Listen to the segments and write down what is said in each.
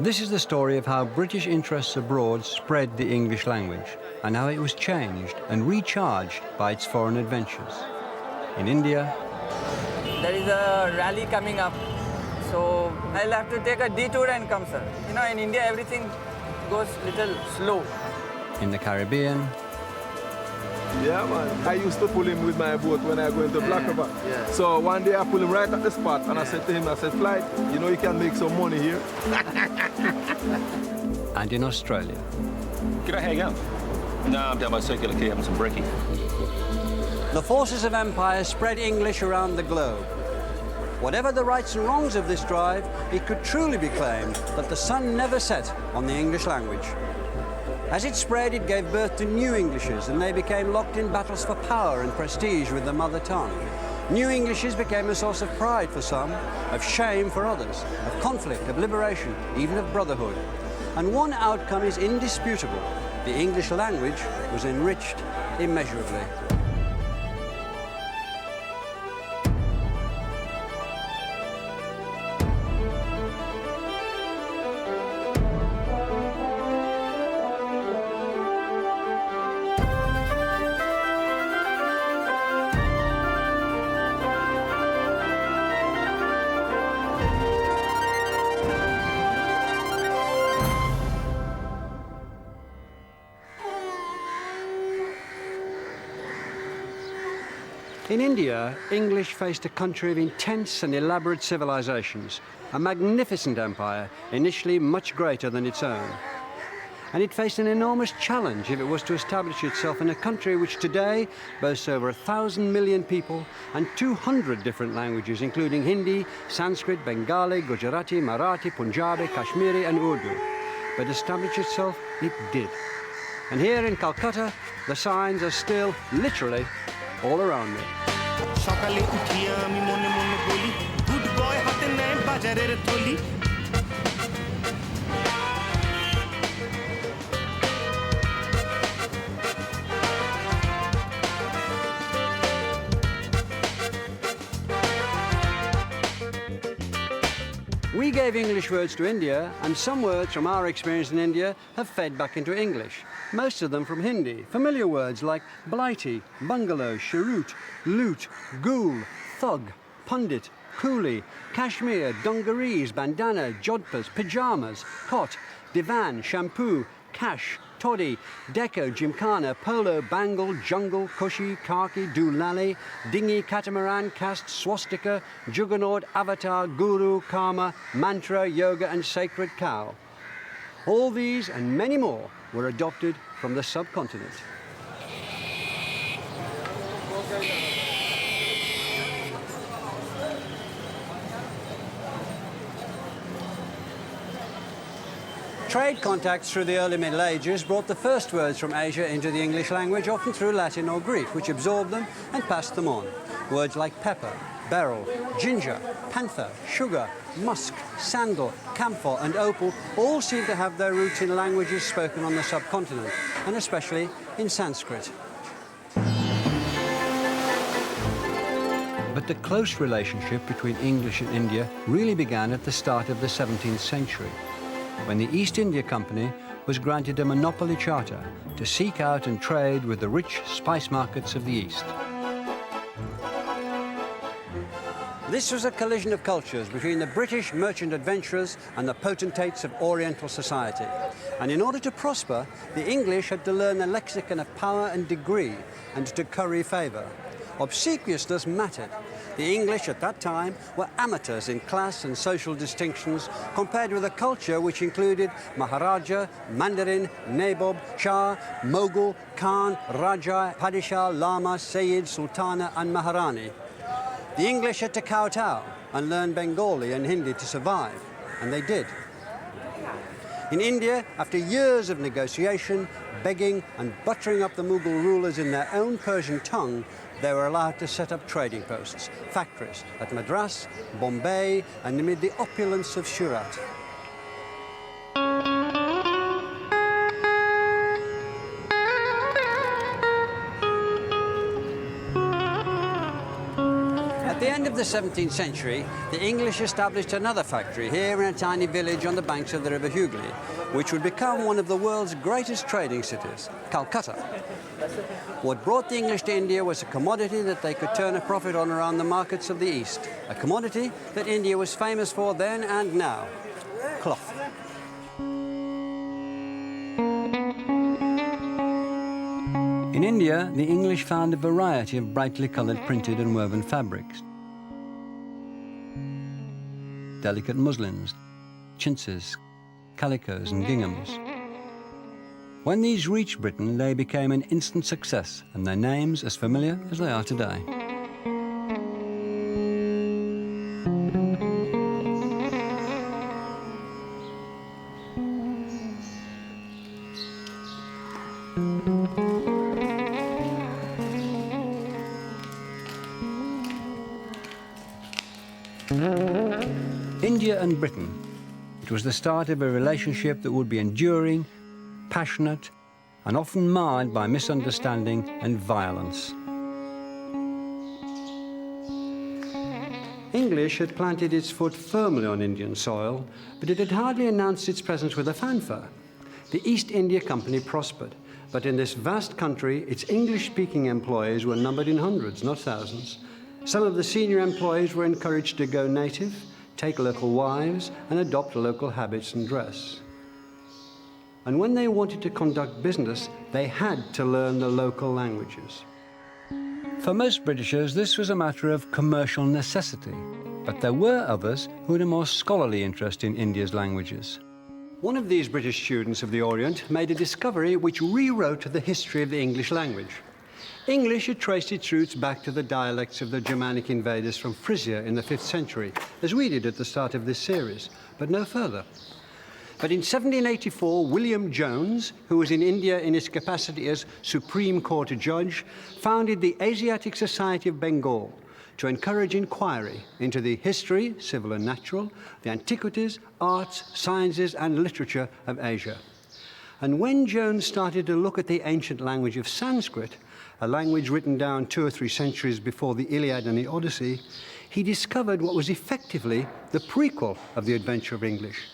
This is the story of how British interests abroad spread the English language and how it was changed and recharged by its foreign adventures. In India, there is a rally coming up, so I'll have to take a detour and come, sir. You know, in India, everything goes little slow. In the Caribbean, yeah, man. I used to pull him with my boat when I go into Black River. Yeah. So one day I pulled him right at the spot and I said to him, I said, Flight, you know you can make some money here. and in Australia. G'day, how you going? No, I'm down by Circular Quay having some brekkie. The forces of empire spread English around the globe. Whatever the rights and wrongs of this drive, it could truly be claimed that the sun never set on the English language. As it spread, it gave birth to new Englishes, and they became locked in battles for power and prestige with the mother tongue. New Englishes became a source of pride for some, of shame for others, of conflict, of liberation, even of brotherhood. And one outcome is indisputable. The English language was enriched immeasurably. In India, English faced a country of intense and elaborate civilizations, a magnificent empire, initially much greater than its own. And it faced an enormous challenge if it was to establish itself in a country which today boasts over 1,000 million people and 200 different languages, including Hindi, Sanskrit, Bengali, Gujarati, Marathi, Punjabi, Kashmiri and Urdu. But establish itself, it did. And here in Calcutta, the signs are still, literally, all around me. We gave English words to India, and some words from our experience in India have fed back into English, most of them from Hindi. Familiar words like blighty, bungalow, cheroot, loot, ghoul, thug, pundit, coolie, cashmere, dungarees, bandana, jodhpurs, pyjamas, cot, divan, shampoo, cash, toddy, deco, gymkhana, polo, bangle, jungle, cushy, khaki, doolally, dinghy, catamaran, caste, swastika, juggernaut, avatar, guru, karma, mantra, yoga and sacred cow. All these and many more were adopted from the subcontinent. Trade contacts through the early Middle Ages brought the first words from Asia into the English language, often through Latin or Greek, which absorbed them and passed them on. Words like pepper, beryl, ginger, panther, sugar, musk, sandal, camphor and opal all seem to have their roots in languages spoken on the subcontinent, and especially in Sanskrit. But the close relationship between English and India really began at the start of the 17th century, when the East India Company was granted a monopoly charter to seek out and trade with the rich spice markets of the East. This was a collision of cultures between the British merchant adventurers and the potentates of Oriental society. And in order to prosper, the English had to learn the lexicon of power and degree and to curry favour. Obsequiousness mattered. The English at that time were amateurs in class and social distinctions compared with a culture which included Maharaja, Mandarin, Nabob, Shah, Mughal, Khan, Raja, Padishah, Lama, Sayyid, Sultana and Maharani. The English had to kowtow and learn Bengali and Hindi to survive, and they did. In India, after years of negotiation, begging and buttering up the Mughal rulers in their own Persian tongue, they were allowed to set up trading posts, factories at Madras, Bombay, and amid the opulence of Surat. At At the end of the 17th century, the English established another factory here in a tiny village on the banks of the River Hugli, which would become one of the world's greatest trading cities, Calcutta. What brought the English to India was a commodity that they could turn a profit on around the markets of the East, a commodity that India was famous for then and now, cloth. In India, the English found a variety of brightly coloured printed and woven fabrics. Delicate muslins, chintzes, calicos and ginghams. When these reached Britain, they became an instant success and their names as familiar as they are today. India and Britain. It was the start of a relationship that would be enduring, passionate, and often marred by misunderstanding and violence. English had planted its foot firmly on Indian soil, but it had hardly announced its presence with a fanfare. The East India Company prospered, but in this vast country, its English-speaking employees were numbered in hundreds, not thousands. Some of the senior employees were encouraged to go native, take local wives, and adopt local habits and dress. And when they wanted to conduct business, they had to learn the local languages. For most Britishers, this was a matter of commercial necessity, but there were others who had a more scholarly interest in India's languages. One of these British students of the Orient made a discovery which rewrote the history of the English language. English had traced its roots back to the dialects of the Germanic invaders from Frisia in the 5th century, as we did at the start of this series, but no further. But in 1784, William Jones, who was in India in his capacity as Supreme Court Judge, founded the Asiatic Society of Bengal to encourage inquiry into the history, civil and natural, the antiquities, arts, sciences and literature of Asia. And when Jones started to look at the ancient language of Sanskrit, a language written down 2 or 3 centuries before the Iliad and the Odyssey, he discovered what was effectively the prequel of the adventure of English.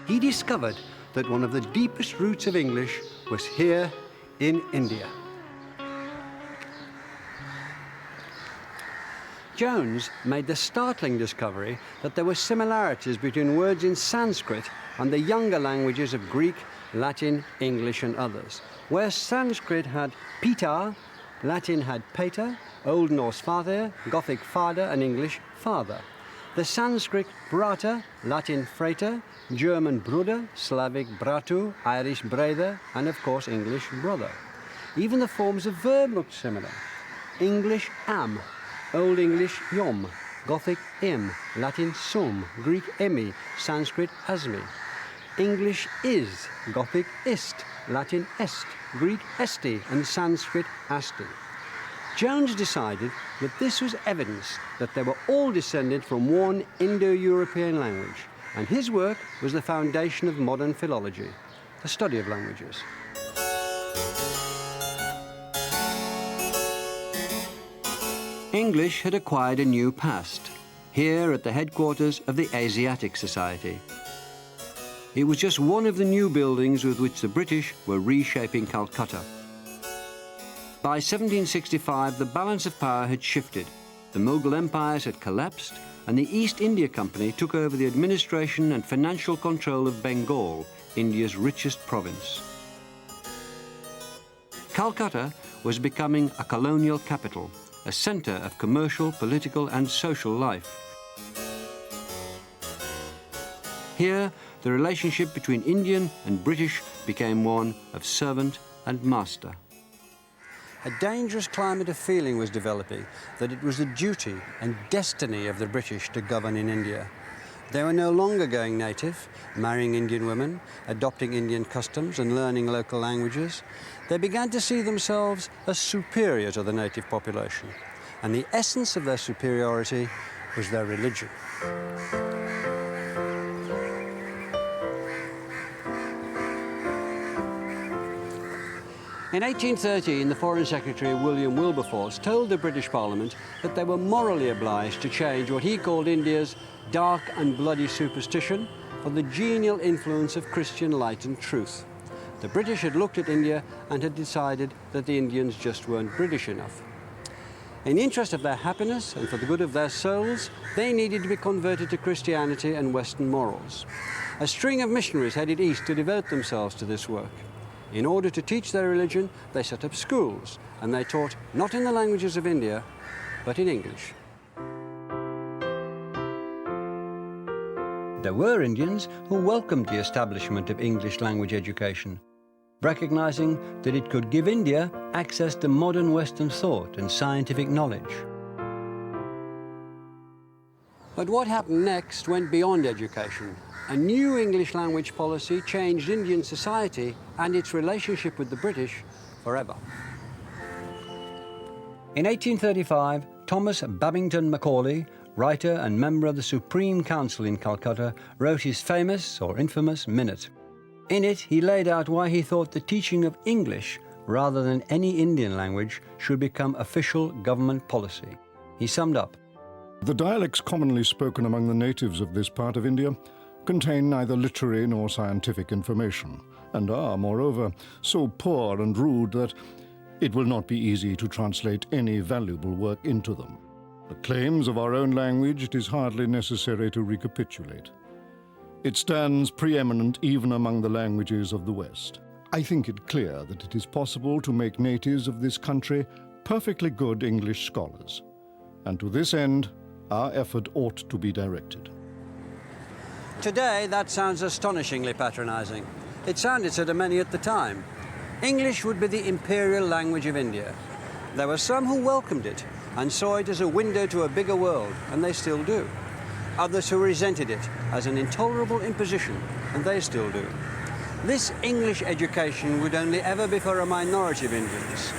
He discovered that one of the deepest roots of English was here in India. Jones made the startling discovery that there were similarities between words in Sanskrit and the younger languages of Greek, Latin, English and others. Where Sanskrit had pita, Latin had pater, Old Norse father, Gothic father and English father. The Sanskrit brata, Latin frater, German bruder, Slavic bratu, Irish brother and of course English brother. Even the forms of verb looked similar. English am, Old English yom, Gothic im, Latin sum, Greek emi, Sanskrit asmi. English is, Gothic ist, Latin est, Greek esti and Sanskrit asti. Jones decided that this was evidence that they were all descended from one Indo-European language, and his work was the foundation of modern philology, the study of languages. English had acquired a new past, here at the headquarters of the Asiatic Society. It was just one of the new buildings with which the British were reshaping Calcutta. By 1765, the balance of power had shifted. The Mughal empires had collapsed, and the East India Company took over the administration and financial control of Bengal, India's richest province. Calcutta was becoming a colonial capital, a centre of commercial, political and social life. Here, the relationship between Indian and British became one of servant and master. A dangerous climate of feeling was developing that it was the duty and destiny of the British to govern in India. They were no longer going native, marrying Indian women, adopting Indian customs and learning local languages. They began to see themselves as superior to the native population, and the essence of their superiority was their religion. In 1813, the Foreign Secretary William Wilberforce told the British Parliament that they were morally obliged to change what he called India's dark and bloody superstition for the genial influence of Christian light and truth. The British had looked at India and had decided that the Indians just weren't British enough. In the interest of their happiness and for the good of their souls, they needed to be converted to Christianity and Western morals. A string of missionaries headed east to devote themselves to this work. In order to teach their religion, they set up schools, and they taught not in the languages of India, but in English. There were Indians who welcomed the establishment of English language education, recognizing that it could give India access to modern Western thought and scientific knowledge. But what happened next went beyond education. A new English language policy changed Indian society and its relationship with the British forever. In 1835, Thomas Babington Macaulay, writer and member of the Supreme Council in Calcutta, wrote his famous or infamous Minute. In it, he laid out why he thought the teaching of English, rather than any Indian language, should become official government policy. He summed up, "The dialects commonly spoken among the natives of this part of India contain neither literary nor scientific information, and are, moreover, so poor and rude that it will not be easy to translate any valuable work into them. The claims of our own language it is hardly necessary to recapitulate. It stands preeminent even among the languages of the West. I think it clear that it is possible to make natives of this country perfectly good English scholars, and to this end, our effort ought to be directed." Today, that sounds astonishingly patronizing. It sounded so to many at the time. English would be the imperial language of India. There were some who welcomed it and saw it as a window to a bigger world, and they still do. Others who resented it as an intolerable imposition, and they still do. This English education would only ever be for a minority of Indians.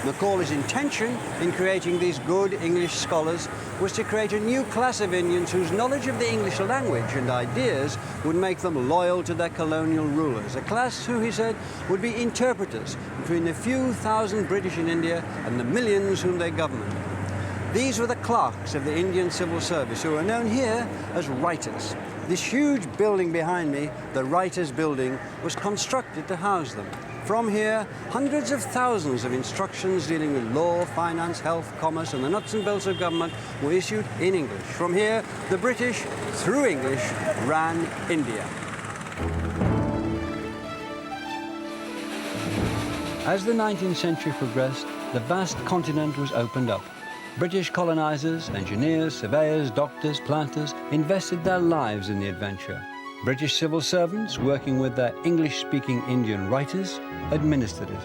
Macaulay's intention in creating these good English scholars was to create a new class of Indians whose knowledge of the English language and ideas would make them loyal to their colonial rulers, a class who, he said, would be interpreters between the few thousand British in India and the millions whom they governed. These were the clerks of the Indian civil service, who are known here as writers. This huge building behind me, the Writers' Building, was constructed to house them. From here, hundreds of thousands of instructions dealing with law, finance, health, commerce, and the nuts and bolts of government were issued in English. From here, the British, through English, ran India. As the 19th century progressed, the vast continent was opened up. British colonizers, engineers, surveyors, doctors, planters invested their lives in the adventure. British civil servants, working with their English-speaking Indian writers, administered it.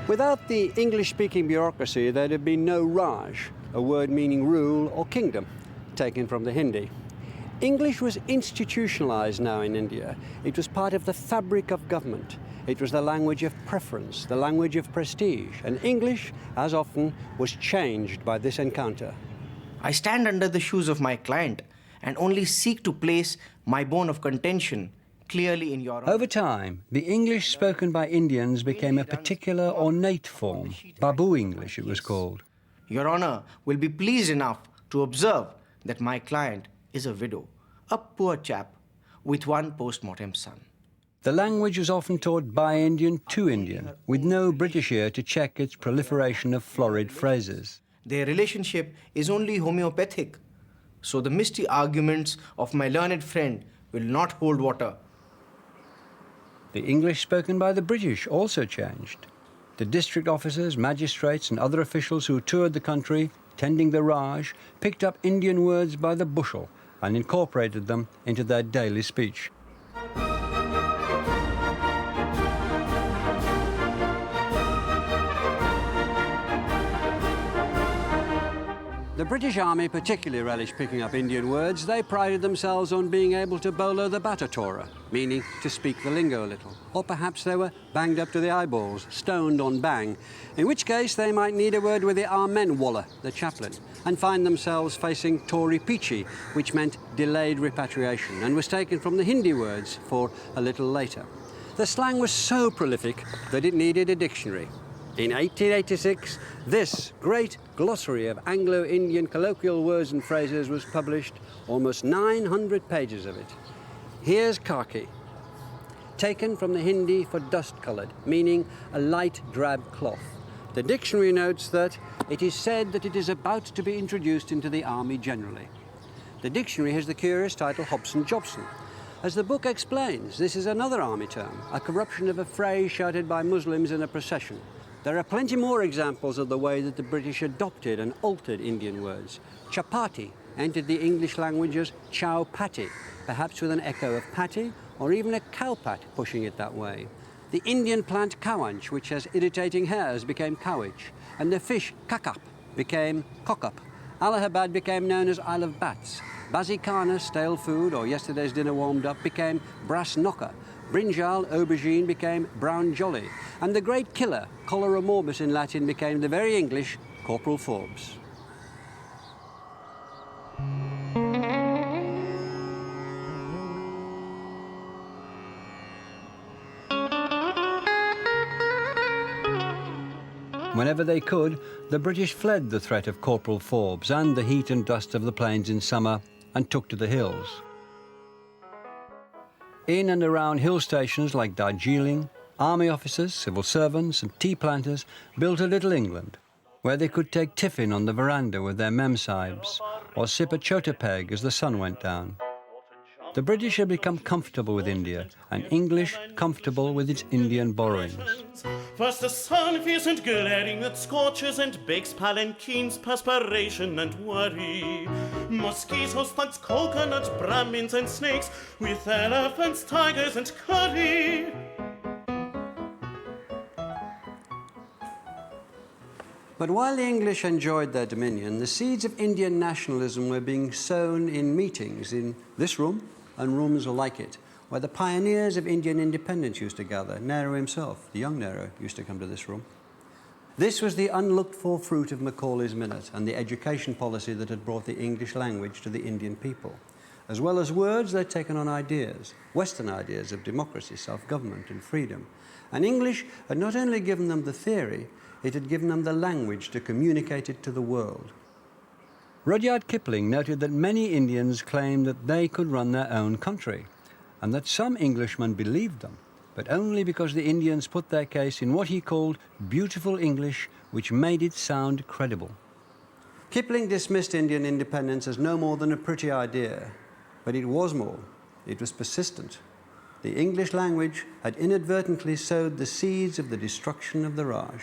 Without the English-speaking bureaucracy, there'd have been no Raj, a word meaning rule or kingdom, taken from the Hindi. English was institutionalized now in India. It was part of the fabric of government. It was the language of preference, the language of prestige, and English, as often, was changed by this encounter. I stand under the shoes of my client and only seek to place my bone of contention clearly in your... Over time, the English spoken by Indians became a particular ornate form. Babu English, it was called. Your Honor will be pleased enough to observe that my client is a widow, a poor chap with one post-mortem son. The language was often taught by Indian to Indian, with no British ear to check its proliferation of florid phrases. Their relationship is only homeopathic, so the misty arguments of my learned friend will not hold water. The English spoken by the British also changed. The district officers, magistrates, and other officials who toured the country, tending the Raj, picked up Indian words by the bushel and incorporated them into their daily speech. The British Army particularly relished picking up Indian words. They prided themselves on being able to bolo the Batatora, meaning to speak the lingo a little. Or perhaps they were banged up to the eyeballs, stoned on bang, in which case they might need a word with the Amen Walla, the chaplain, and find themselves facing Tory Pichi, which meant delayed repatriation, and was taken from the Hindi words for a little later. The slang was so prolific that it needed a dictionary. In 1886, this great glossary of Anglo-Indian colloquial words and phrases was published, almost 900 pages of it. Here's khaki, taken from the Hindi for dust-coloured, meaning a light drab cloth. The dictionary notes that it is said that it is about to be introduced into the army generally. The dictionary has the curious title Hobson-Jobson. As the book explains, this is another army term, a corruption of a phrase shouted by Muslims in a procession. There are plenty more examples of the way that the British adopted and altered Indian words. Chapati entered the English language as chow patti, perhaps with an echo of patti, or even a cowpat pushing it that way. The Indian plant kawanch, which has irritating hairs, became cowich, and the fish kakap became kokup. Allahabad became known as Isle of Bats. Bazikana, stale food, or yesterday's dinner warmed up, became brass knocker. Brinjal, aubergine, became brown jolly. And the great killer, cholera morbus in Latin, became the very English Corporal Forbes. Whenever they could, the British fled the threat of Corporal Forbes and the heat and dust of the plains in summer and took to the hills. In and around hill stations like Darjeeling, army officers, civil servants and tea planters built a little England, where they could take tiffin on the veranda with their memsahibs or sip a chota peg as the sun went down. The British had become comfortable with India, and English comfortable with its Indian borrowings. First the sun fierce glaring that scorches and bakes palanquins, perspiration and worry. Mosquitoes, thugs, coconuts, Brahmins and snakes, with elephants, tigers and curry. But while the English enjoyed their dominion, the seeds of Indian nationalism were being sown in meetings in this room and rooms like it, where the pioneers of Indian independence used to gather. Nehru himself, the young Nehru, used to come to this room. This was the unlooked-for fruit of Macaulay's Minute and the education policy that had brought the English language to the Indian people. As well as words, they'd taken on ideas, Western ideas of democracy, self-government and freedom. And English had not only given them the theory, it had given them the language to communicate it to the world. Rudyard Kipling noted that many Indians claimed that they could run their own country, and that some Englishmen believed them, but only because the Indians put their case in what he called beautiful English, which made it sound credible. Kipling dismissed Indian independence as no more than a pretty idea, but it was more. It was persistent. The English language had inadvertently sowed the seeds of the destruction of the Raj.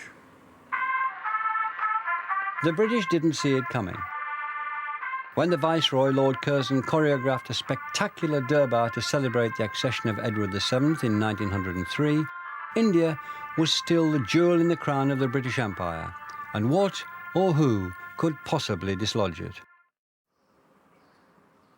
The British didn't see it coming. When the Viceroy, Lord Curzon, choreographed a spectacular durbar to celebrate the accession of Edward VII in 1903, India was still the jewel in the crown of the British Empire, and what or who could possibly dislodge it?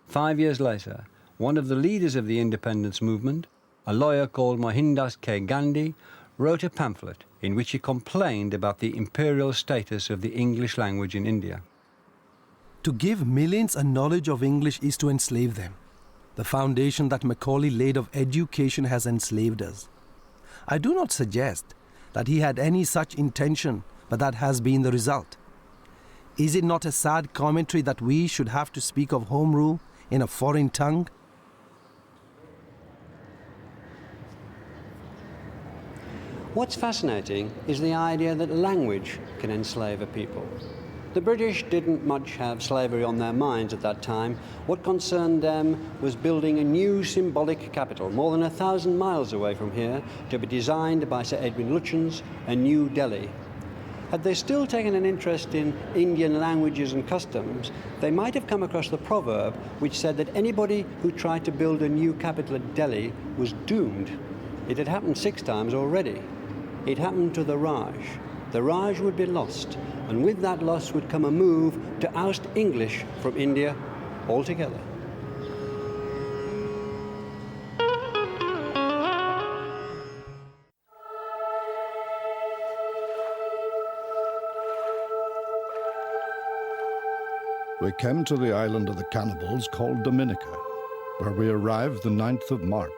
5 years later, one of the leaders of the independence movement, a lawyer called Mohandas K. Gandhi, wrote a pamphlet in which he complained about the imperial status of the English language in India. To give millions a knowledge of English is to enslave them. The foundation that Macaulay laid of education has enslaved us. I do not suggest that he had any such intention, but that has been the result. Is it not a sad commentary that we should have to speak of home rule in a foreign tongue? What's fascinating is the idea that language can enslave a people. The British didn't much have slavery on their minds at that time. What concerned them was building a new symbolic capital, more than 1,000 miles away from here, to be designed by Sir Edwin Lutyens, a New Delhi. Had they still taken an interest in Indian languages and customs, they might have come across the proverb which said that anybody who tried to build a new capital at Delhi was doomed. It had happened 6 times already. It happened to the Raj. the Raj would be lost, and with that loss would come a move to oust English from India altogether. We came to the island of the cannibals called Dominica, where we arrived the 9th of March.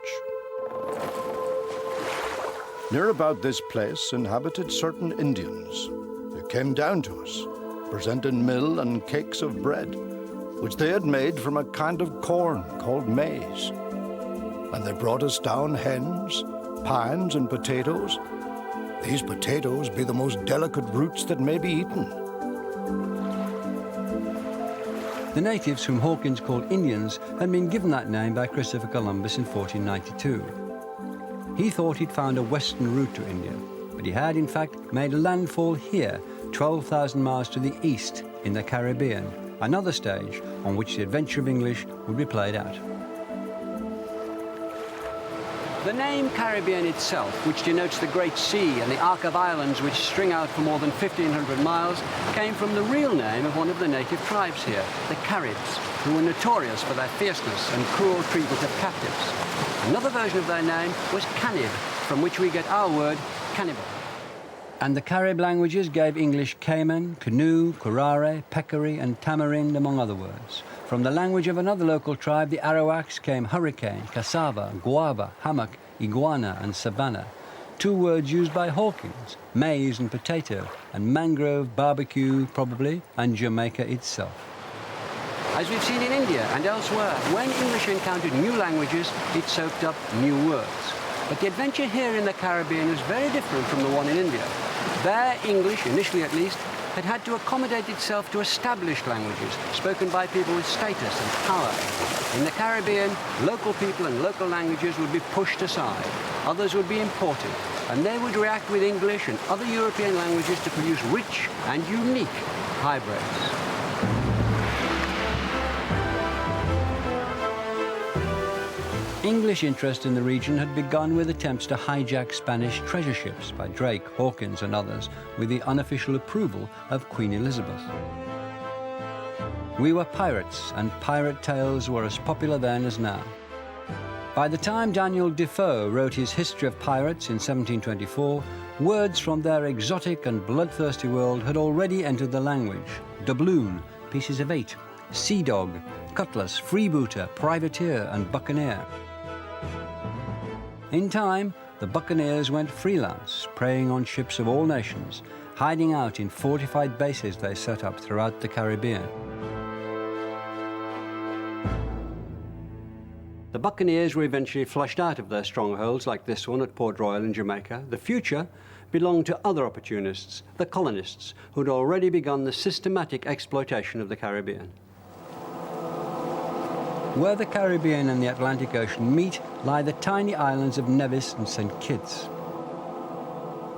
Near about this place inhabited certain Indians who came down to us, presenting meal and cakes of bread, which they had made from a kind of corn called maize. And they brought us down hens, pines, and potatoes. These potatoes be the most delicate roots that may be eaten. The natives, whom Hawkins called Indians, had been given that name by Christopher Columbus in 1492. He thought he'd found a western route to India, but he had in fact made landfall here, 12,000 miles to the east in the Caribbean, another stage on which the adventure of English would be played out. The name Caribbean itself, which denotes the Great Sea and the arc of islands which string out for more than 1,500 miles, came from the real name of one of the native tribes here, the Caribs, who were notorious for their fierceness and cruel treatment of captives. Another version of their name was Canib, from which we get our word cannibal. And the Carib languages gave English cayman, canoe, curare, peccary, and tamarind, among other words. From the language of another local tribe, the Arawaks, came hurricane, cassava, guava, hammock, iguana, and savannah. Two words used by Hawkins, maize and potato, and mangrove, barbecue, probably, and Jamaica itself. As we've seen in India and elsewhere, when English encountered new languages, it soaked up new words. But the adventure here in the Caribbean was very different from the one in India. There, English, initially at least, had to accommodate itself to established languages spoken by people with status and power. In the Caribbean, local people and local languages would be pushed aside. Others would be imported, and they would react with English and other European languages to produce rich and unique hybrids. English interest in the region had begun with attempts to hijack Spanish treasure ships by Drake, Hawkins and others, with the unofficial approval of Queen Elizabeth. We were pirates, and pirate tales were as popular then as now. By the time Daniel Defoe wrote his History of Pirates in 1724, words from their exotic and bloodthirsty world had already entered the language. Doubloon, pieces of eight, sea dog, cutlass, freebooter, privateer and buccaneer. In time, the buccaneers went freelance, preying on ships of all nations, hiding out in fortified bases they set up throughout the Caribbean. The buccaneers were eventually flushed out of their strongholds like this one at Port Royal in Jamaica. The future belonged to other opportunists, the colonists, who'd already begun the systematic exploitation of the Caribbean. Where the Caribbean and the Atlantic Ocean meet lie the tiny islands of Nevis and St. Kitts.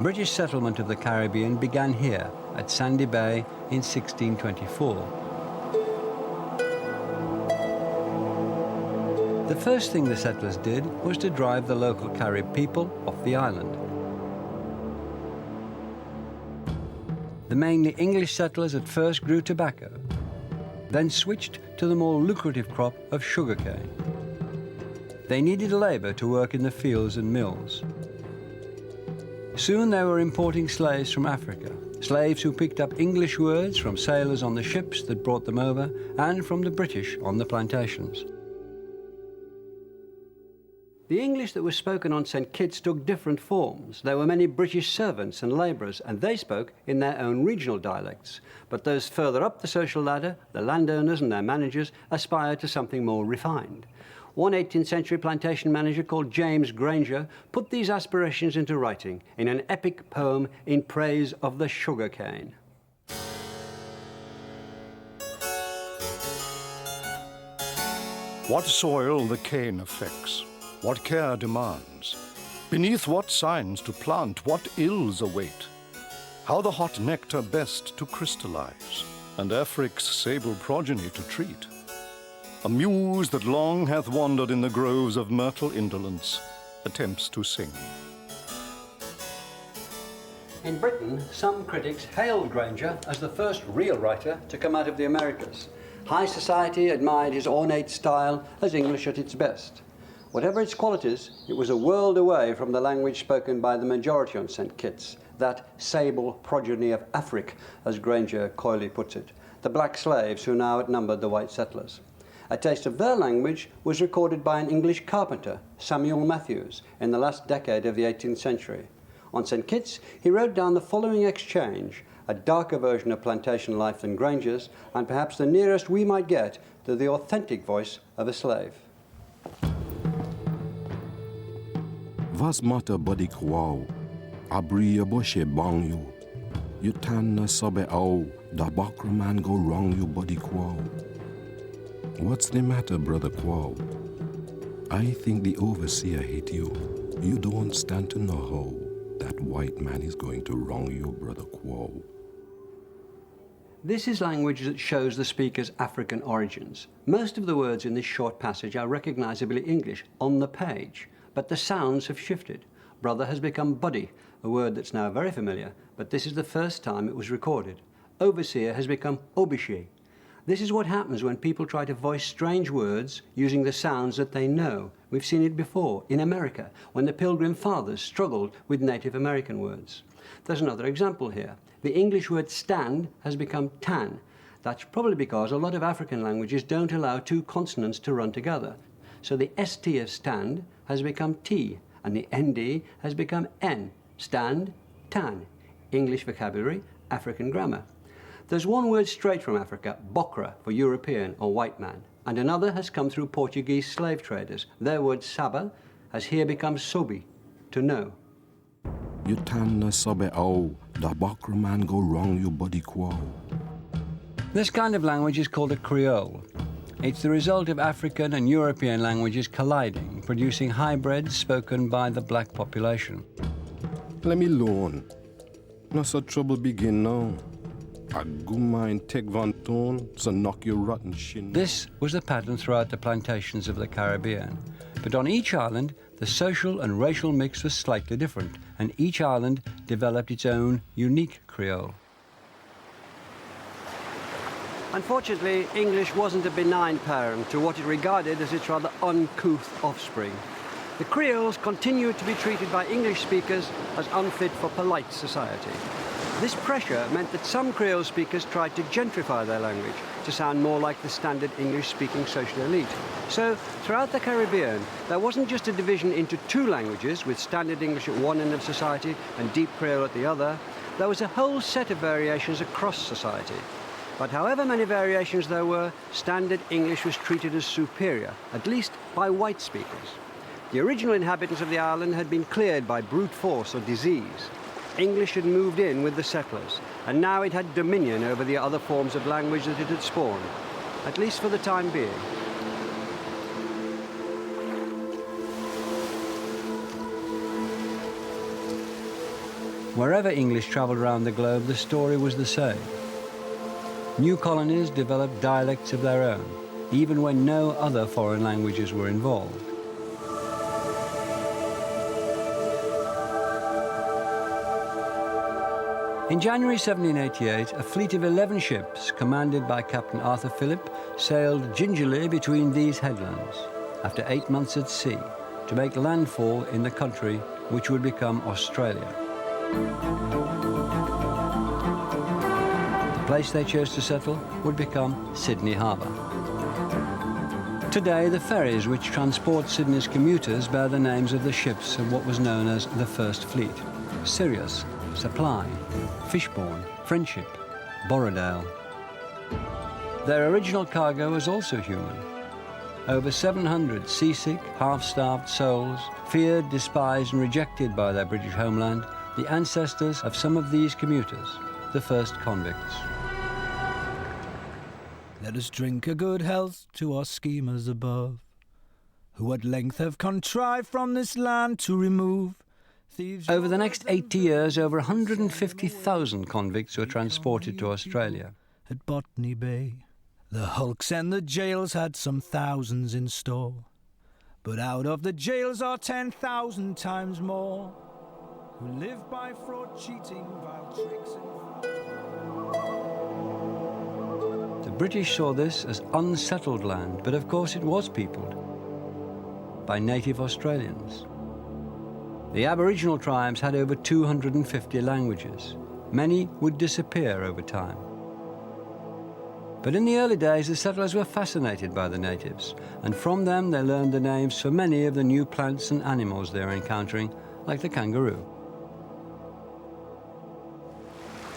British settlement of the Caribbean began here at Sandy Bay in 1624. The first thing the settlers did was to drive the local Carib people off the island. The mainly English settlers at first grew tobacco, then switched to the more lucrative crop of sugarcane. They needed labour to work in the fields and mills. Soon they were importing slaves from Africa, slaves who picked up English words from sailors on the ships that brought them over and from the British on the plantations. The English that was spoken on St. Kitts took different forms. There were many British servants and labourers, and they spoke in their own regional dialects. But those further up the social ladder, the landowners and their managers, aspired to something more refined. One 18th century plantation manager called James Granger put these aspirations into writing in an epic poem in praise of the sugarcane. What soil the cane affects, what care demands, beneath what signs to plant, what ills await, how the hot nectar best to crystallize, and Afric's sable progeny to treat. A muse that long hath wandered in the groves of myrtle indolence attempts to sing. In Britain, some critics hailed Granger as the first real writer to come out of the Americas. High society admired his ornate style as English at its best. Whatever its qualities, it was a world away from the language spoken by the majority on St. Kitts, that sable progeny of Afric, as Granger coyly puts it, the black slaves who now outnumbered the white settlers. A taste of their language was recorded by an English carpenter, Samuel Matthews, in the last decade of the 18th century. On St. Kitts, he wrote down the following exchange, a darker version of plantation life than Granger's, and perhaps the nearest we might get to the authentic voice of a slave. Was matter body kwao, abri ya boshe bang you. You tan na sobe au, da bakra man go wrong you body kwao. What's the matter, brother Quao? I think the overseer hate you. You don't stand to know how that white man is going to wrong you, brother Quao. This is language that shows the speaker's African origins. Most of the words in this short passage are recognisably English on the page, but the sounds have shifted. Brother has become buddy, a word that's now very familiar, but this is the first time it was recorded. Overseer has become obishe. This is what happens when people try to voice strange words using the sounds that they know. We've seen it before in America, when the Pilgrim Fathers struggled with Native American words. There's another example here. The English word stand has become tan. That's probably because a lot of African languages don't allow two consonants to run together. So the ST of stand has become T, and the ND has become N. Stand, tan. English vocabulary, African grammar. There's one word straight from Africa, bokra, for European or white man, and another has come through Portuguese slave traders. Their word saba has here become sobi, to know. You tan na sobe au, da bakra man go wrong you body kwao. This kind of language is called a Creole. It's the result of African and European languages colliding, producing hybrids spoken by the black population. Let me alone. No so trouble begin now. A good mind take van tone, so knock your rotten shin. This was the pattern throughout the plantations of the Caribbean. But on each island, the social and racial mix was slightly different, and each island developed its own unique Creole. Unfortunately, English wasn't a benign parent to what it regarded as its rather uncouth offspring. The Creoles continued to be treated by English speakers as unfit for polite society. This pressure meant that some Creole speakers tried to gentrify their language to sound more like the standard English-speaking social elite. So, throughout the Caribbean, there wasn't just a division into two languages, with standard English at one end of society and deep Creole at the other. There was a whole set of variations across society. But however many variations there were, standard English was treated as superior, at least by white speakers. The original inhabitants of the island had been cleared by brute force or disease. English had moved in with the settlers, and now it had dominion over the other forms of language that it had spawned, at least for the time being. Wherever English travelled around the globe, the story was the same. New colonies developed dialects of their own, even when no other foreign languages were involved. In January 1788, a fleet of 11 ships, commanded by Captain Arthur Phillip, sailed gingerly between these headlands, after 8 months at sea, to make landfall in the country which would become Australia. The place they chose to settle would become Sydney Harbour. Today, the ferries which transport Sydney's commuters bear the names of the ships of what was known as the First Fleet: Sirius, Supply, Fishbourne, Friendship, Borrowdale. Their original cargo was also human. Over 700 seasick, half-starved souls, feared, despised and rejected by their British homeland, the ancestors of some of these commuters, the first convicts. Let us drink a good health to our schemers above, who at length have contrived from this land to remove thieves. Over the next 80 years, over 150,000 convicts were transported to Australia. At Botany Bay, the hulks and the jails had some thousands in store, but out of the jails are 10,000 times more who live by fraud, cheating, vile tricks and... The British saw this as unsettled land, but of course it was peopled by native Australians. The Aboriginal tribes had over 250 languages. Many would disappear over time. But in the early days, the settlers were fascinated by the natives, and from them they learned the names for many of the new plants and animals they were encountering, like the kangaroo.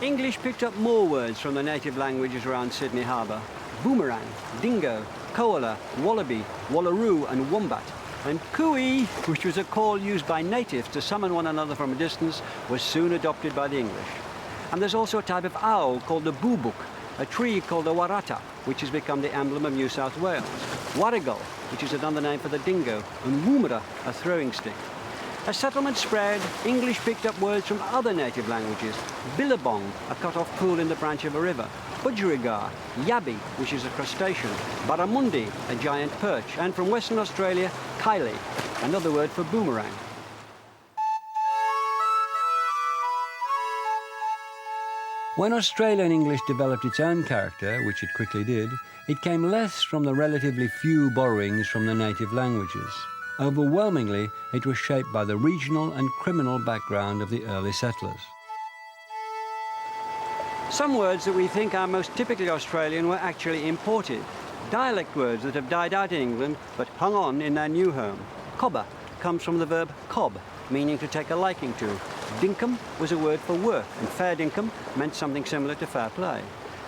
English picked up more words from the native languages around Sydney Harbour. Boomerang, dingo, koala, wallaby, wallaroo and wombat. And cooey, which was a call used by natives to summon one another from a distance, was soon adopted by the English. And there's also a type of owl called the boobuk, a tree called the warata, which has become the emblem of New South Wales, warrigal, which is another name for the dingo, and woomera, a throwing stick. As settlement spread, English picked up words from other native languages. Billabong, a cut-off pool in the branch of a river. Budgerigar, yabby, which is a crustacean. Barramundi, a giant perch. And from Western Australia, kylie, another word for boomerang. When Australian English developed its own character, which it quickly did, it came less from the relatively few borrowings from the native languages. Overwhelmingly, it was shaped by the regional and criminal background of the early settlers. Some words that we think are most typically Australian were actually imported. Dialect words that have died out in England but hung on in their new home. Cobber comes from the verb cob, meaning to take a liking to. Dinkum was a word for work, and fair dinkum meant something similar to fair play.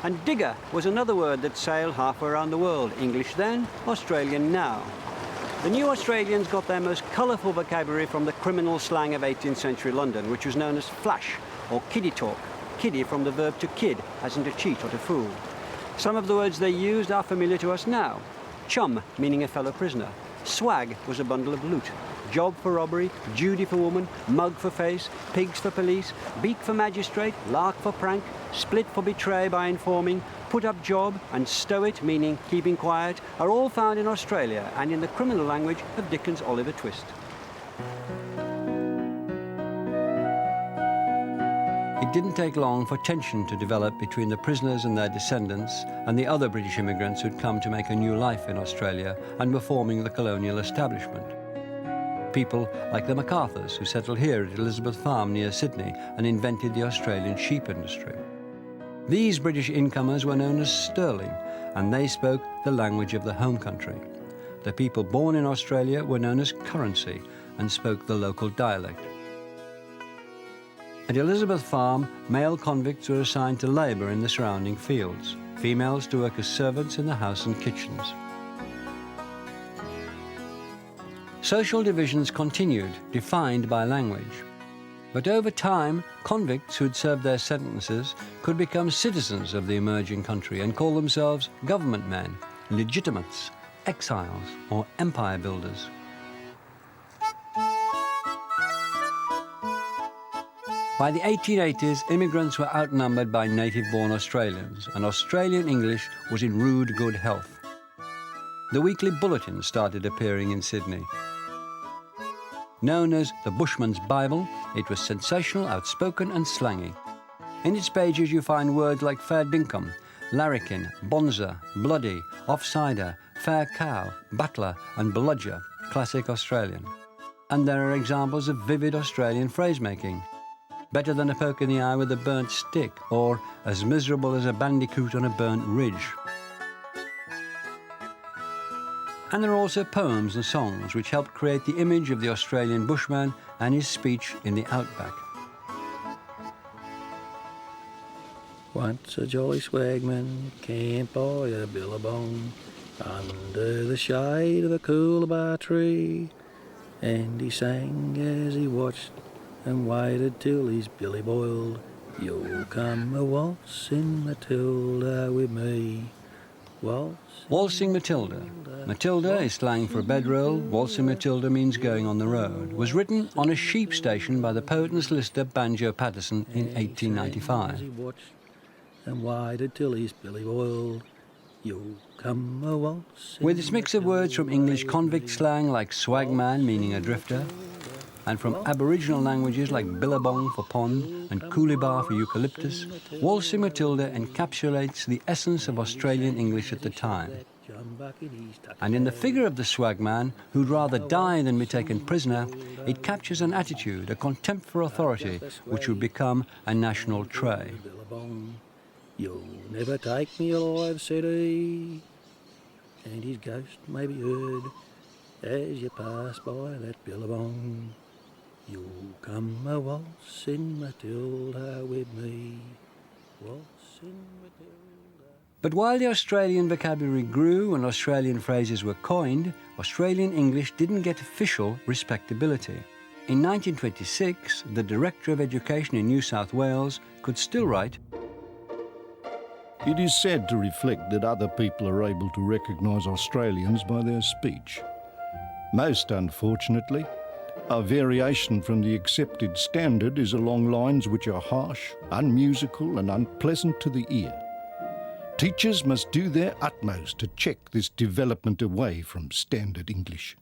And digger was another word that sailed halfway around the world, English then, Australian now. The new Australians got their most colourful vocabulary from the criminal slang of 18th century London, which was known as flash, or kiddie talk. Kiddie from the verb to kid, as in to cheat or to fool. Some of the words they used are familiar to us now. Chum, meaning a fellow prisoner. Swag was a bundle of loot. Job for robbery, Judy for woman, mug for face, pigs for police, beak for magistrate, lark for prank, split for betray by informing, put up job and stow it, meaning keeping quiet, are all found in Australia and in the criminal language of Dickens' Oliver Twist. It didn't take long for tension to develop between the prisoners and their descendants and the other British immigrants who'd come to make a new life in Australia and were forming the colonial establishment. People like the MacArthurs, who settled here at Elizabeth Farm near Sydney and invented the Australian sheep industry. These British incomers were known as sterling, and they spoke the language of the home country. The people born in Australia were known as currency and spoke the local dialect. At Elizabeth Farm, male convicts were assigned to labour in the surrounding fields, females to work as servants in the house and kitchens. Social divisions continued, defined by language. But over time, convicts who'd served their sentences could become citizens of the emerging country and call themselves government men, legitimates, exiles, or empire builders. By the 1880s, immigrants were outnumbered by native-born Australians, and Australian English was in rude good health. The weekly bulletin started appearing in Sydney. Known as the Bushman's Bible, it was sensational, outspoken and slangy. In its pages you find words like fair dinkum, larrikin, bonza, bloody, offsider, fair cow, battler and bludger, classic Australian. And there are examples of vivid Australian phrase-making. Better than a poke in the eye with a burnt stick, or as miserable as a bandicoot on a burnt ridge. And there are also poems and songs which helped create the image of the Australian bushman and his speech in the outback. Once a jolly swagman camped by a billabong under the shade of a coolabah tree, and he sang as he watched and waited till his billy boiled. You'll come a waltzing Matilda with me. Waltzing Matilda. Matilda is slang for a bedroll. Waltzing Matilda means going on the road. Was written on a sheep station by the poet and solicitor Banjo Patterson in 1895. And waited till his billy boiled. You'll come a waltzing. With its mix of words from English convict slang like swagman, meaning a drifter, and from Aboriginal languages like Billabong for pond and Coolibah for eucalyptus, Waltzing Matilda encapsulates the essence of Australian English at the time. And in the figure of the swagman, who'd rather die than be taken prisoner, it captures an attitude, a contempt for authority, which would become a national trait. You'll never take me alive, said he, and his ghost may be heard as you pass by that billabong. You'll come a waltzing Matilda with me, waltzing Matilda. But while the Australian vocabulary grew and Australian phrases were coined, Australian English didn't get official respectability. In 1926, the Director of Education in New South Wales could still write, It is sad to reflect that other people are able to recognise Australians by their speech. Most unfortunately, a variation from the accepted standard is along lines which are harsh, unmusical and unpleasant to the ear. Teachers must do their utmost to check this development away from standard English.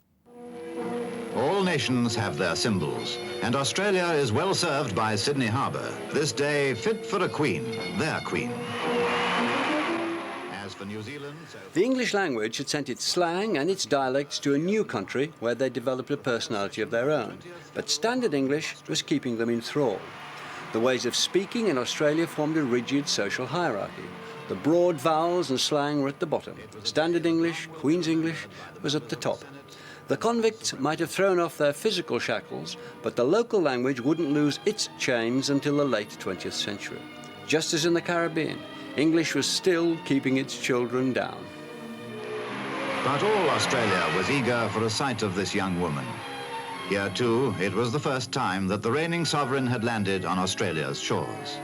All nations have their symbols, and Australia is well served by Sydney Harbour, this day fit for a queen, their queen. As for New Zealand... The English language had sent its slang and its dialects to a new country where they developed a personality of their own. But standard English was keeping them in thrall. The ways of speaking in Australia formed a rigid social hierarchy. The broad vowels and slang were at the bottom. Standard English, Queen's English, was at the top. The convicts might have thrown off their physical shackles, but the local language wouldn't lose its chains until the late 20th century. Just as in the Caribbean, English was still keeping its children down. But all Australia was eager for a sight of this young woman. Here, too, it was the first time that the reigning sovereign had landed on Australia's shores.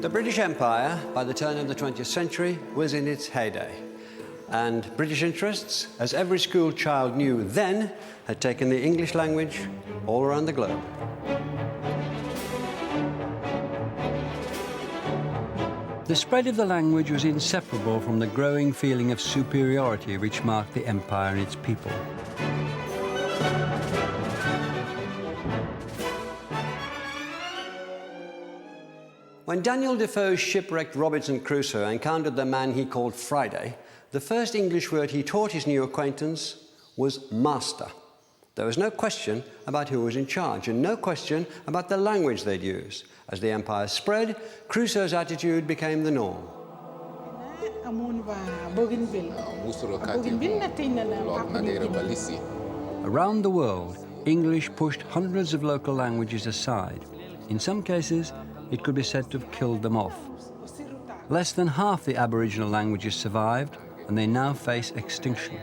The British Empire, by the turn of the 20th century, was in its heyday. And British interests, as every school child knew then, had taken the English language all around the globe. The spread of the language was inseparable from the growing feeling of superiority which marked the empire and its people. When Daniel Defoe's shipwrecked Robinson Crusoe encountered the man he called Friday, the first English word he taught his new acquaintance was master. There was no question about who was in charge and no question about the language they'd use. As the empire spread, Crusoe's attitude became the norm. Around the world, English pushed hundreds of local languages aside. In some cases, it could be said to have killed them off. Less than half the Aboriginal languages survived, and they now face extinction.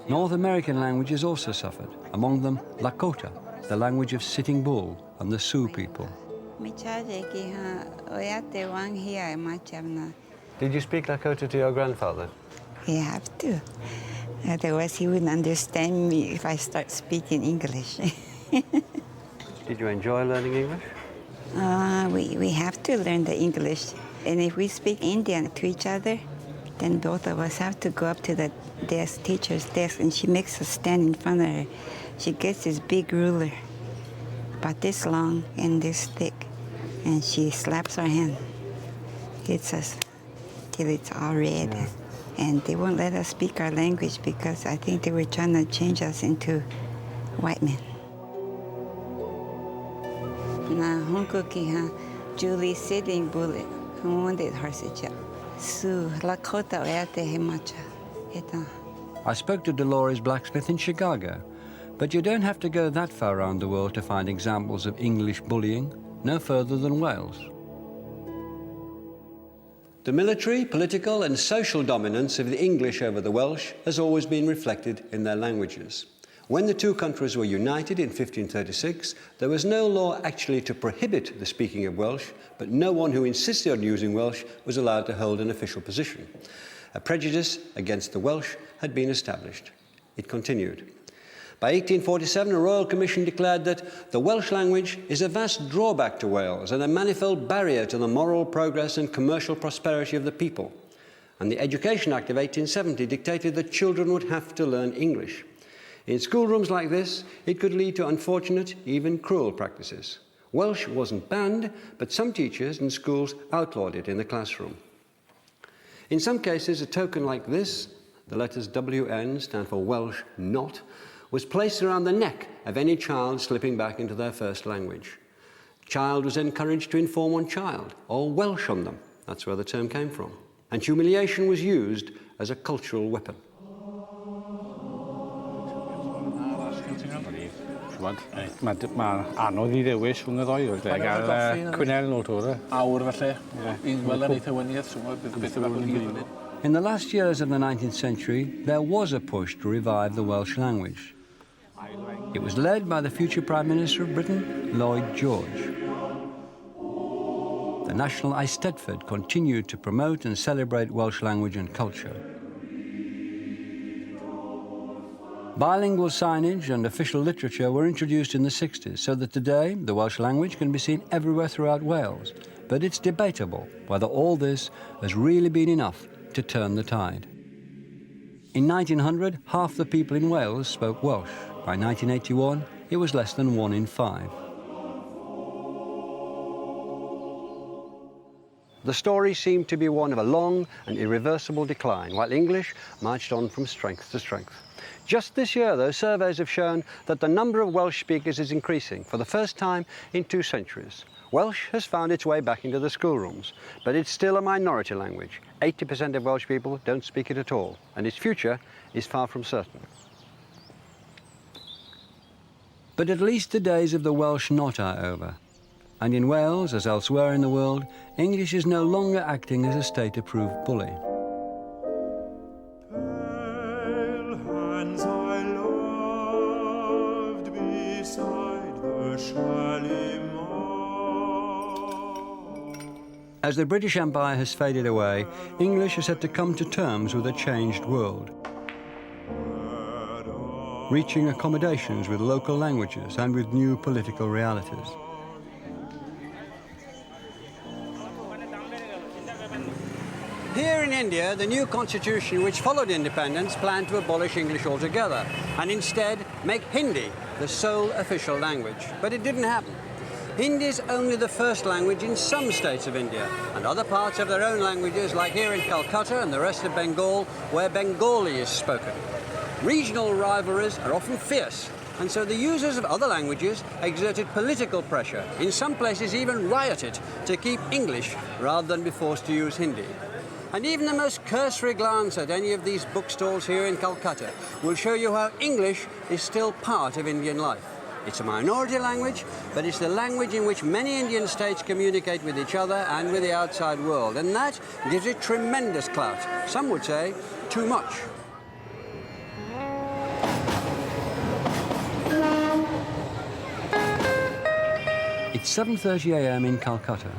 North American languages also suffered, among them Lakota, the language of Sitting Bull and the Sioux people. Did you speak Lakota to your grandfather? You have to. Otherwise, he wouldn't understand me if I start speaking English. Did you enjoy learning English? We have to learn the English. And if we speak Indian to each other, then both of us have to go up to the teacher's desk, and she makes us stand in front of her. She gets this big ruler, about this long and this thick, and she slaps our hand, hits us till it's all red. Yeah. And they won't let us speak our language because I think they were trying to change us into white men. Julie Sitting Bull, wounded Horsechap. Sioux, Lakota, I spoke to Dolores Blacksmith in Chicago, but you don't have to go that far around the world to find examples of English bullying, no further than Wales. The military, political and social dominance of the English over the Welsh has always been reflected in their languages. When the two countries were united in 1536, there was no law actually to prohibit the speaking of Welsh, but no one who insisted on using Welsh was allowed to hold an official position. A prejudice against the Welsh had been established. It continued. By 1847, a Royal Commission declared that the Welsh language is a vast drawback to Wales and a manifold barrier to the moral progress and commercial prosperity of the people. And the Education Act of 1870 dictated that children would have to learn English. In schoolrooms like this, it could lead to unfortunate, even cruel practices. Welsh wasn't banned, but some teachers and schools outlawed it in the classroom. In some cases, a token like this, the letters WN stand for Welsh Not, was placed around the neck of any child slipping back into their first language. Child was encouraged to inform on child, or Welsh on them. That's where the term came from. And humiliation was used as a cultural weapon. Mae anodd I ddewis rhwng y ddoi o'r deg ar Cwynel nhw tŵr. Awr falle. I'n gweld yn eitha wyniad, beth yw'r fyny. In the last years of the 19th century, there was a push to revive the Welsh language. It was led by the future Prime Minister of Britain, Lloyd George. The National Eisteddfod continued to promote and celebrate Welsh language and culture. Bilingual signage and official literature were introduced in the 60s, so that today the Welsh language can be seen everywhere throughout Wales. But it's debatable whether all this has really been enough to turn the tide. In 1900, half the people in Wales spoke Welsh. By 1981, it was less than 1 in 5. The story seemed to be one of a long and irreversible decline, while English marched on from strength to strength. Just this year, though, surveys have shown that the number of Welsh speakers is increasing for the first time in 2 centuries. Welsh has found its way back into the schoolrooms, but it's still a minority language. 80% of Welsh people don't speak it at all, and its future is far from certain. But at least the days of the Welsh Not are over. And in Wales, as elsewhere in the world, English is no longer acting as a state-approved bully. As the British Empire has faded away, English has had to come to terms with a changed world, reaching accommodations with local languages and with new political realities. Here in India, the new constitution which followed independence planned to abolish English altogether and instead make Hindi the sole official language. But it didn't happen. Hindi is only the first language in some states of India, and other parts have their own languages, like here in Calcutta and the rest of Bengal, where Bengali is spoken. Regional rivalries are often fierce, and so the users of other languages exerted political pressure, in some places even rioted, to keep English rather than be forced to use Hindi. And even the most cursory glance at any of these bookstores here in Calcutta will show you how English is still part of Indian life. It's a minority language, but it's the language in which many Indian states communicate with each other and with the outside world, and that gives it tremendous clout. Some would say too much. It's 7:30 a.m. in Calcutta.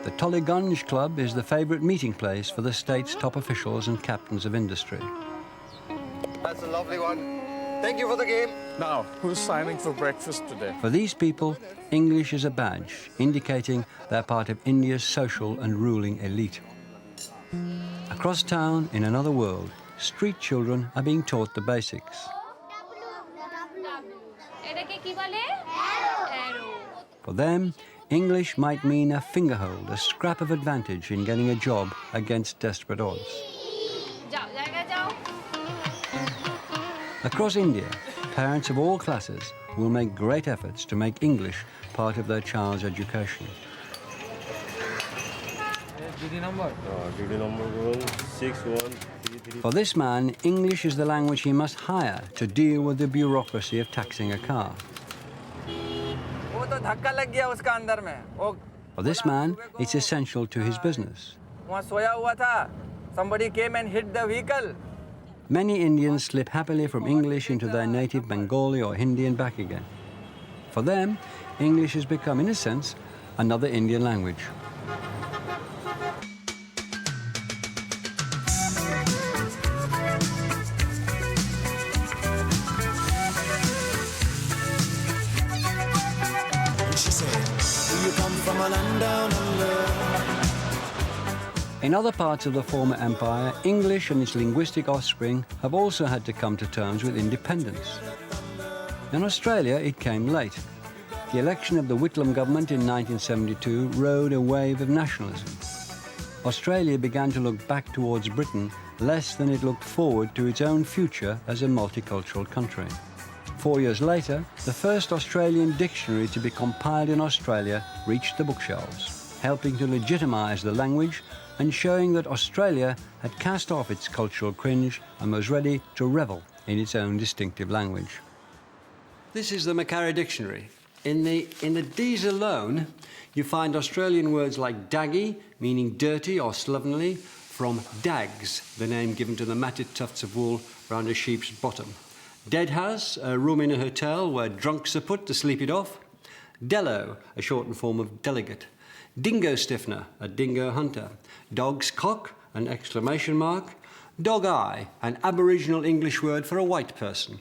The Tollygunge Club is the favourite meeting place for the state's top officials and captains of industry. That's a lovely one. Thank you for the game. Now, who's signing for breakfast today? For these people, English is a badge, indicating they're part of India's social and ruling elite. Across town, in another world, street children are being taught the basics. For them, English might mean a fingerhold, a scrap of advantage in getting a job against desperate odds. Across India, parents of all classes will make great efforts to make English part of their child's education. For this man, English is the language he must hire to deal with the bureaucracy of taxing a car. For this man, it's essential to his business. Somebody came and hit the vehicle. Many Indians slip happily from English into their native Bengali or Hindi and back again. For them, English has become, in a sense, another Indian language. our land down under. In other parts of the former empire, English and its linguistic offspring have also had to come to terms with independence. In Australia, it came late. The election of the Whitlam government in 1972 rode a wave of nationalism. Australia began to look back towards Britain less than it looked forward to its own future as a multicultural country. 4 years later, the first Australian dictionary to be compiled in Australia reached the bookshelves, helping to legitimise the language and showing that Australia had cast off its cultural cringe and was ready to revel in its own distinctive language. This is the Macquarie Dictionary. In the D's alone, you find Australian words like daggy, meaning dirty or slovenly, from dags, the name given to the matted tufts of wool round a sheep's bottom. Deadhouse, a room in a hotel where drunks are put to sleep it off. Dello, a shortened form of delegate. Dingo stiffener, a dingo hunter. Dog's cock, an exclamation mark. Dog eye, an Aboriginal English word for a white person.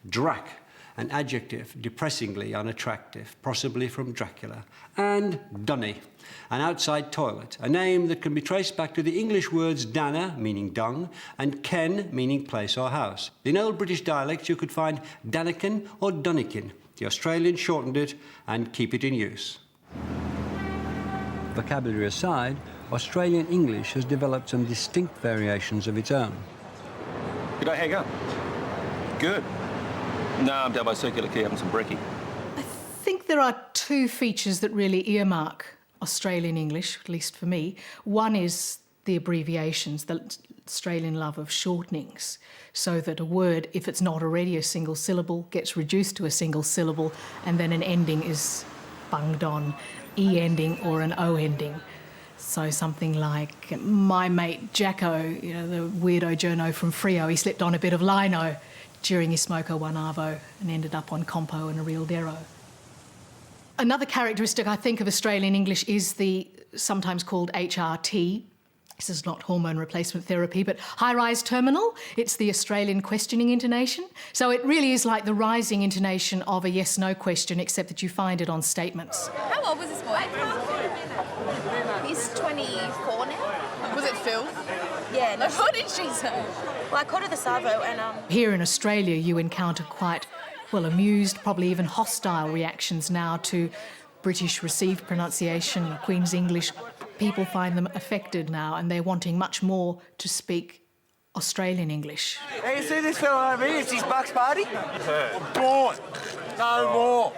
Drac, an adjective depressingly unattractive, possibly from Dracula. And dunny, an outside toilet, a name that can be traced back to the English words dana, meaning dung, and ken, meaning place or house. In Old British dialects, you could find danikin or dunnikin. The Australians shortened it and keep it in use. Vocabulary aside, Australian English has developed some distinct variations of its own. Could I hang up? Good. No, I'm down by Circular Quay having some brekkie. I think there are two features that really earmark Australian English, at least for me. One is the abbreviations, the Australian love of shortenings, so that a word, if it's not already a single syllable, gets reduced to a single syllable, and then an ending is bunged on, E ending or an O ending. So something like my mate Jacko, you know, the weirdo journo from Freo, he slipped on a bit of lino during his smoko one arvo and ended up on compo and a real dero. Another characteristic I think of Australian English is the sometimes called HRT. This is not hormone replacement therapy, but high-rise terminal. It's the Australian questioning intonation. So it really is like the rising intonation of a yes-no question, except that you find it on statements. How old was this boy? He's 24 now. Was it Phil? Yeah. No, what did she say? Well, I called her the Savo and Here in Australia, you encounter quite, well, amused, probably even hostile reactions now to British received pronunciation, Queen's English. People find them affected now and they're wanting much more to speak Australian English. Hey, you see this fella over here? It's his Bucks party. Born. No more.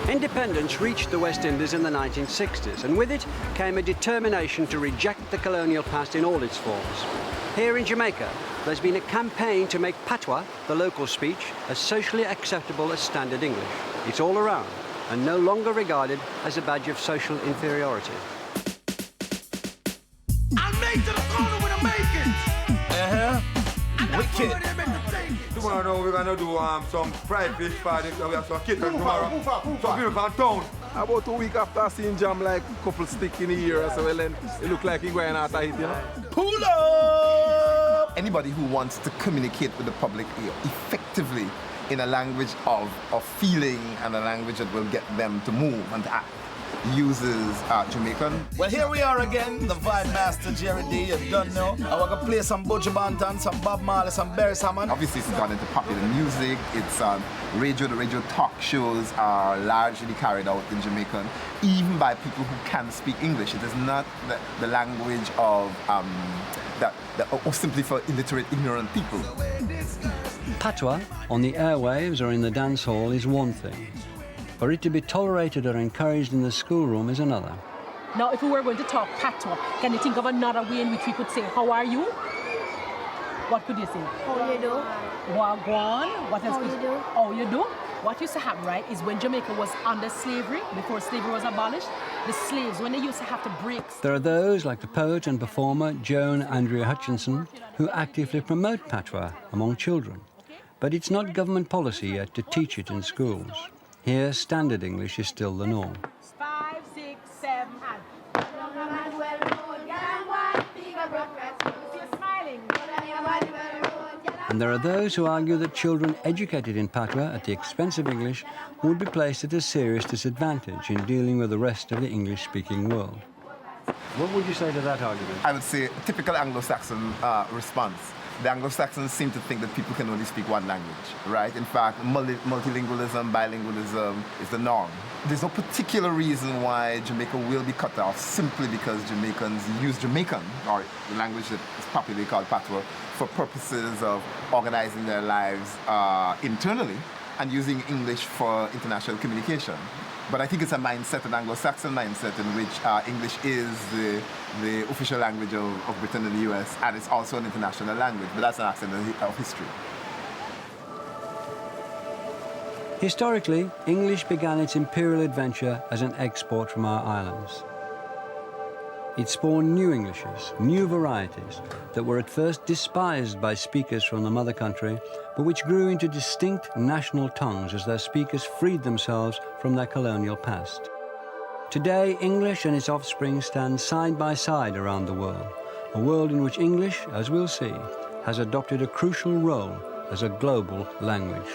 Independence reached the West Indies in the 1960s, and with it came a determination to reject the colonial past in all its forms. Here in Jamaica, there's been a campaign to make patois, the local speech, as socially acceptable as standard English. It's all around, and no longer regarded as a badge of social inferiority. I'm made to the corner with Jamaicans. Wicked. Tomorrow we're gonna do some fried fish party. We have some kittens tomorrow. Some people from town. About a week after I seen Jam like a couple stick in the ear, so well, then it looked like he going out of it, you know. Pull up! Anybody who wants to communicate with the public effectively in a language of feeling and a language that will get them to move and to act uses Jamaican. Well, here we are again, the Vibe Master Jerry D. You don't know. I want to play some Buju Banton, some Bob Marley, some Barry Salmon. Obviously, it's gone into popular music. It's radio. The radio talk shows are largely carried out in Jamaican, even by people who can speak English. It is not the language of or simply for illiterate, ignorant people. Patois, on the airwaves or in the dance hall, is one thing. For it to be tolerated or encouraged in the schoolroom is another. Now, if we were going to talk patois, can you think of another way in which we could say, how are you? What could you say? How you do? Wagwan. What else? How you do? How you do? What used to happen, right, is when Jamaica was under slavery, before slavery was abolished, the slaves, when they used to have to break... There are those, like the poet and performer Joan Andrea Hutchinson, who actively promote patois among children. But it's not government policy yet to teach it in schools. Here, standard English is still the norm. 5, 6, 7, and... You're smiling. And there are those who argue that children educated in patois at the expense of English would be placed at a serious disadvantage in dealing with the rest of the English-speaking world. What would you say to that argument? I would say typical Anglo-Saxon response. The Anglo-Saxons seem to think that people can only speak one language, right? In fact, multilingualism, bilingualism is the norm. There's no particular reason why Jamaica will be cut off simply because Jamaicans use Jamaican, or the language that is popularly called patois, for purposes of organizing their lives internally and using English for international communication. But I think it's a mindset, an Anglo-Saxon mindset, in which English is the official language of Britain and the US, and it's also an international language, but that's an accident of history. Historically, English began its imperial adventure as an export from our islands. It spawned new Englishes, new varieties, that were at first despised by speakers from the mother country, but which grew into distinct national tongues as their speakers freed themselves from their colonial past. Today, English and its offspring stand side by side around the world in which English, as we'll see, has adopted a crucial role as a global language.